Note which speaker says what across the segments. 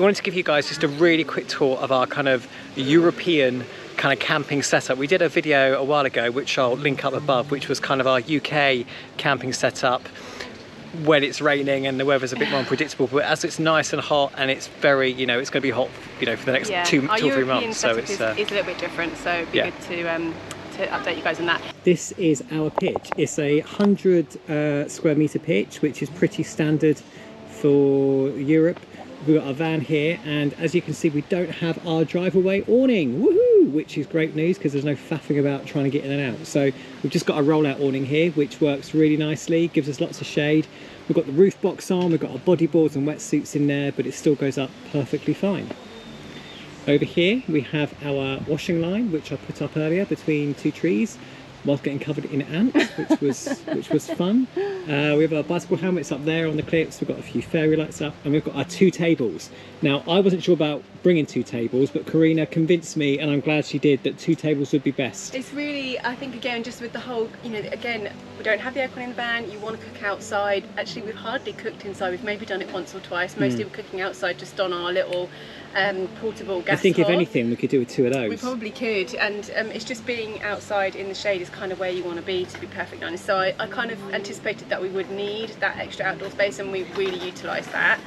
Speaker 1: I wanted to give you guys just a really quick tour of our kind of European kind of camping setup. We did a video a while ago, which I'll link up above, which was kind of our UK camping setup when it's raining and the weather's a bit more unpredictable. But as it's nice and hot, and it's very, you know, it's going to be hot, you know, for the next two or 3 months. So it's
Speaker 2: a little bit different. So it'd be good to update you guys on that.
Speaker 1: This is our pitch. It's a 100 square meter pitch, which is pretty standard for Europe. We've got our van here, and as you can see, we don't have our drive-away awning, woohoo, which is great news because there's no faffing about trying to get in and out. So we've just got a roll-out awning here, which works really nicely, gives us lots of shade. We've got the roof box on, we've got our bodyboards and wetsuits in there, but it still goes up perfectly fine. Over here we have our washing line, which I put up earlier between 2 trees whilst getting covered in ants, which was fun. We have our bicycle helmets up there on the clips. We've got a few fairy lights up, and we've got our 2 tables. Now, I wasn't sure about bringing 2 tables, but Karina convinced me, and I'm glad she did, that 2 tables would be best.
Speaker 2: It's really, I think, again, just with the whole, you know, again, we don't have the aircon in the van. You want to cook outside. Actually, we've hardly cooked inside. We've maybe done it once or twice. Mostly we're cooking outside, just on our little portable gas
Speaker 1: I think
Speaker 2: hob.
Speaker 1: If anything, we could do with 2 of those.
Speaker 2: We probably could, and it's just being outside in the shade is kind of where you want to be perfectly honest. So I kind of anticipated that we would need that extra outdoor space, and we really utilised that.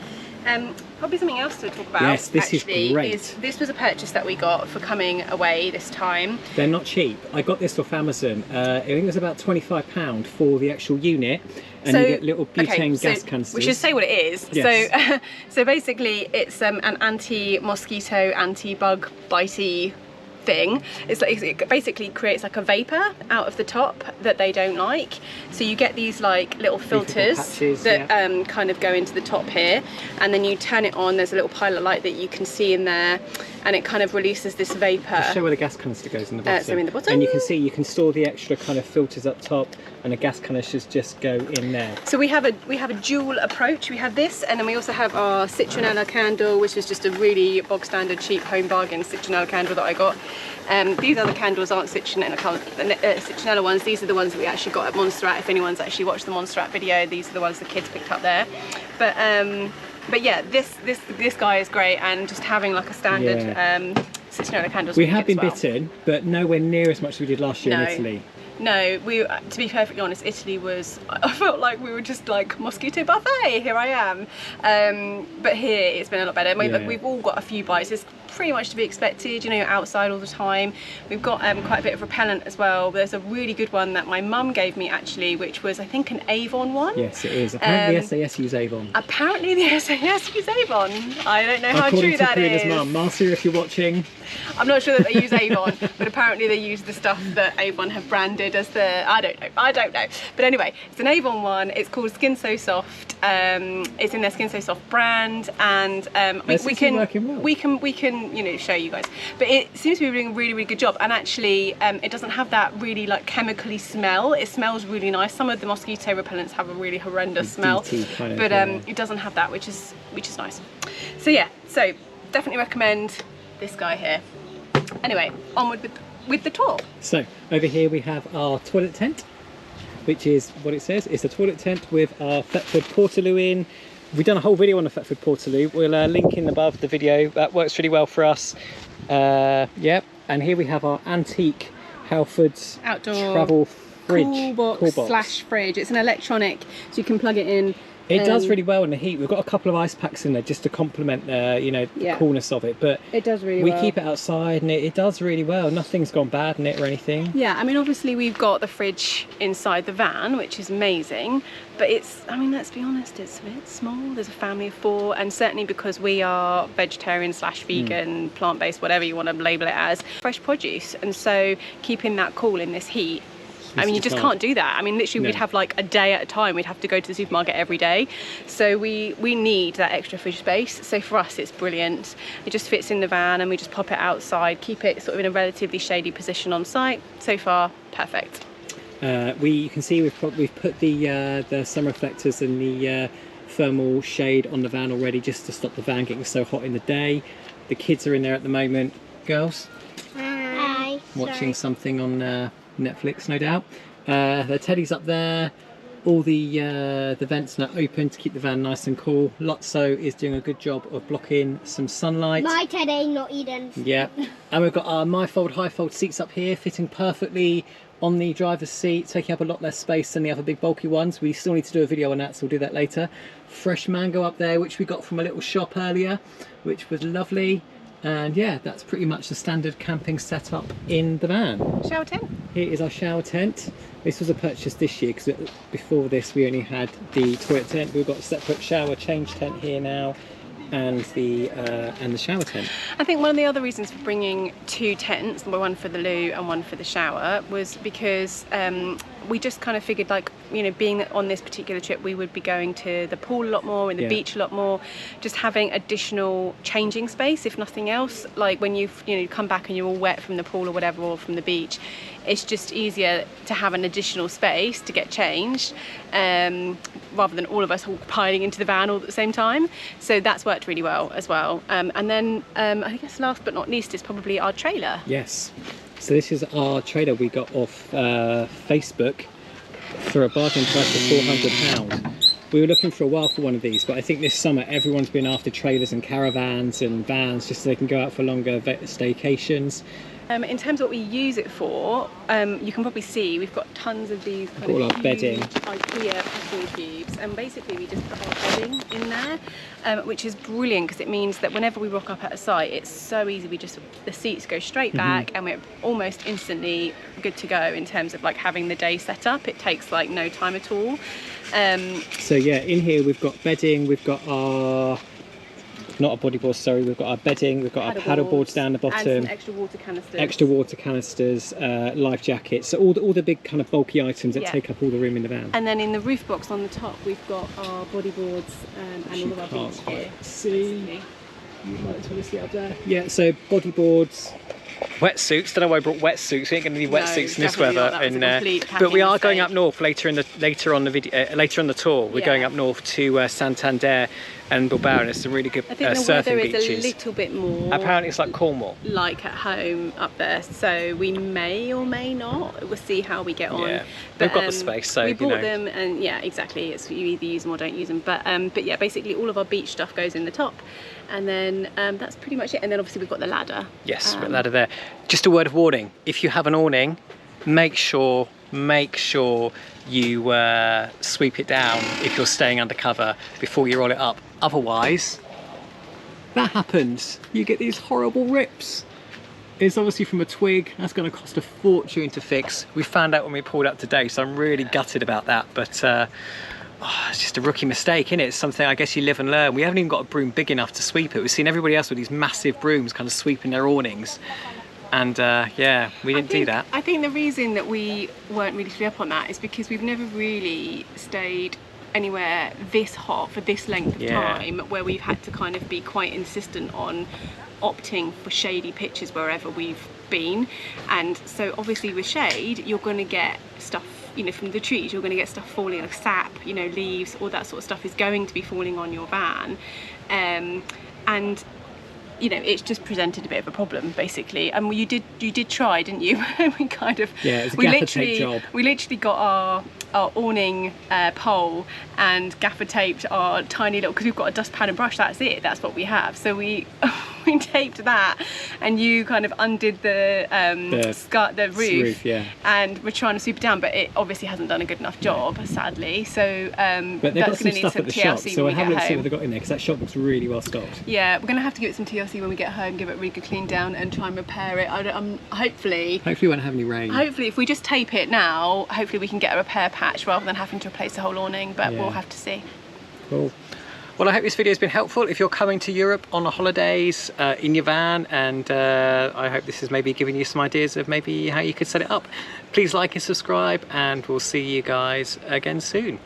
Speaker 2: Probably something else to talk about.
Speaker 1: Yes, this
Speaker 2: actually,
Speaker 1: is great.
Speaker 2: This was a purchase that we got for coming away this time.
Speaker 1: They're not cheap. I got this off Amazon. I think it was about £25 for the actual unit, and you get little butane gas canisters.
Speaker 2: We should say what it is.
Speaker 1: Yes.
Speaker 2: So basically, it's an anti-mosquito, anti-bug bitey thing. It's like, it basically creates like a vapor out of the top that they don't like. So you get these like little filters
Speaker 1: patches,
Speaker 2: that kind of go into the top here, and then you turn it on. There's a little pilot light that you can see in there, and it kind of releases this vapor.
Speaker 1: Just show where the gas canister goes in the bottom.
Speaker 2: So in the bottom.
Speaker 1: And you can see you can store the extra kind of filters up top, and the gas canisters just go in there.
Speaker 2: So we have a dual approach. We have this, and then we also have our citronella candle, which is just a really bog standard cheap home bargain citronella candle that I got. These other candles aren't citronella ones. These are the ones that we actually got at Montserrat. If anyone's actually watched the Montserrat video, these are the ones the kids picked up there. But yeah, this guy is great, and just having like a standard citronella candle.
Speaker 1: We have been bitten, but nowhere near as much as we did last year in Italy.
Speaker 2: No, to be perfectly honest, Italy was, I felt like we were just like mosquito buffet, here I am. But here it's been a lot better. We've all got a few bites. It's pretty much to be expected, you know, you're outside all the time. We've got quite a bit of repellent as well. There's a really good one that my mum gave me actually, which was I think an Avon one.
Speaker 1: Yes, it is. Apparently the SAS use Avon.
Speaker 2: Apparently the SAS use Avon. I don't know how true that is.
Speaker 1: Mum. Marcia, if you're watching.
Speaker 2: I'm not sure that they use Avon, but apparently they use the stuff that Avon have branded as the, I don't know. But anyway, it's an Avon one. It's called Skin So Soft. It's in their Skin So Soft brand, and we can you know, show you guys. But it seems to be doing a really, really good job, and actually it doesn't have that really like chemically smell. It smells really nice. Some of the mosquito repellents have a really horrendous smell, but it doesn't have that, which is nice. So yeah, so definitely recommend this guy here. Anyway, onward with the tour. So
Speaker 1: over here we have our toilet tent, which is what it says. It's a toilet tent with our Thetford Portaloo in. We've done a whole video on the Thetford Portaloo. We'll link in above the video. That works really well for us. Yep. And here we have our antique Halfords
Speaker 2: outdoor
Speaker 1: travel fridge.
Speaker 2: Cool box slash fridge. It's an electronic, so you can plug it in.
Speaker 1: It does really well in the heat. We've got a couple of ice packs in there just to complement you know, the coolness of it. But
Speaker 2: it does really well.
Speaker 1: We keep it outside, and it does really well. Nothing's gone bad in it or anything.
Speaker 2: Yeah, I mean, obviously we've got the fridge inside the van, which is amazing. But it's, I mean, let's be honest, it's a bit small. There's a family of 4, and certainly because we are vegetarian slash vegan, plant-based, whatever you want to label it as, fresh produce. And so keeping that cool in this heat, I mean, you just can't do that. I mean, literally, we'd have like a day at a time. We'd have to go to the supermarket every day. So we need that extra fridge space. So for us, it's brilliant. It just fits in the van, and we just pop it outside, keep it sort of in a relatively shady position on site. So far, perfect.
Speaker 1: You can see we've put the sun reflectors and the thermal shade on the van already, just to stop the van getting so hot in the day. The kids are in there at the moment. Girls?
Speaker 3: Hi.
Speaker 1: Watching something on Netflix, no doubt. The teddy's up there. All the vents are open to keep the van nice and cool. Lotso is doing a good job of blocking some sunlight.
Speaker 3: My Ted ain't not Eden's.
Speaker 1: Yeah, and we've got our mi-fold, high-fold seats up here, fitting perfectly on the driver's seat, taking up a lot less space than the other big bulky ones. We still need to do a video on that, so we'll do that later. Fresh mango up there, which we got from a little shop earlier, which was lovely. And yeah, that's pretty much the standard camping setup in the van.
Speaker 2: Shower tent.
Speaker 1: Here is our shower tent. This was a purchase this year because before this we only had the toilet tent. We've got a separate shower change tent here now, and the shower tent.
Speaker 2: I think one of the other reasons for bringing 2 tents, one for the loo and one for the shower, was because we just kind of figured, like, you know, being on this particular trip we would be going to the pool a lot more and the beach a lot more, just having additional changing space, if nothing else. Like when you come back and you're all wet from the pool or whatever, or from the beach, it's just easier to have an additional space to get changed, rather than all of us all piling into the van all at the same time. So that's worked really well as well. And then I guess last but not least is probably our trailer.
Speaker 1: Yes, so this is our trailer we got off Facebook for a bargain price of £400. We were looking for a while for one of these, but I think this summer everyone's been after trailers and caravans and vans just so they can go out for longer staycations.
Speaker 2: In terms of what we use it for, you can probably see we've got tons of these kind
Speaker 1: all
Speaker 2: of
Speaker 1: our bedding,
Speaker 2: IKEA packing cubes, and basically we just put our bedding in there, which is brilliant because it means that whenever we rock up at a site, it's so easy. The seats go straight back, and we're almost instantly good to go in terms of like having the day set up. It takes like no time at all.
Speaker 1: So yeah, in here we've got bedding, we've got our, not our bodyboards, sorry, we've got our bedding, we've got our paddle boards down the bottom,
Speaker 2: and some extra water canisters,
Speaker 1: life jackets, so all the big kind of bulky items that take up all the room in the van.
Speaker 2: And then in the roof box on the top we've got our bodyboards and all of our beach gear.
Speaker 1: See, you might try to see up there. Yeah, so bodyboards, wetsuits. Don't know why I brought wetsuits. We ain't going to need wetsuits in this weather. But we are going up north later on the tour. We're going up north to Santander and Bilbao, and it's some really good surfing beaches.
Speaker 2: I think the weather is a little bit more.
Speaker 1: Apparently, it's like Cornwall.
Speaker 2: Like at home up there, so we may or may not. We'll see how we get on.
Speaker 1: Yeah, but we've got the space, so
Speaker 2: we bought them, and yeah, exactly. It's you either use them or don't use them. But yeah, basically all of our beach stuff goes in the top, and then that's pretty much it. And then obviously we've got the ladder.
Speaker 1: Yes, we've got the ladder there. Just a word of warning: if you have an awning, make sure you sweep it down if you're staying under cover before you roll it up. Otherwise, that happens. You get these horrible rips. It's obviously from a twig. That's going to cost a fortune to fix. We found out when we pulled up today, so I'm really gutted about that. But it's just a rookie mistake, isn't it? It's something I guess you live and learn. We haven't even got a broom big enough to sweep it. We've seen everybody else with these massive brooms kind of sweeping their awnings. And yeah, we didn't do that.
Speaker 2: I think the reason that we weren't really clear up on that is because we've never really stayed anywhere this hot for this length of time, where we've had to kind of be quite insistent on opting for shady pitches wherever we've been. And so obviously with shade, you're going to get stuff, you know, from the trees, you're going to get stuff falling, like sap, you know, leaves, all that sort of stuff is going to be falling on your van. And you know, it's just presented a bit of a problem basically. And you did try, didn't you? we kind of,
Speaker 1: yeah, it's a gaffer tape job.
Speaker 2: We literally got our awning pole and gaffer taped our tiny little, because we've got a dustpan and brush, that's it, that's what we have. So we we taped that, and you kind of undid the roof, and we're trying to sweep it down, but it obviously hasn't done a good enough job, sadly. So
Speaker 1: but they've got some stuff at the shop, so we'll have a look see what they've got in there, because that shop looks really well stocked.
Speaker 2: Yeah, we're going to have to give it some TLC when we get home, give it a really good clean down and try and repair it. Hopefully
Speaker 1: we won't have any rain.
Speaker 2: Hopefully if we just tape it now, hopefully we can get a repair patch rather than having to replace the whole awning, but we'll have to see.
Speaker 1: Cool. Well, I hope this video has been helpful if you're coming to Europe on the holidays in your van, and I hope this has maybe given you some ideas of maybe how you could set it up. Please like and subscribe, and we'll see you guys again soon.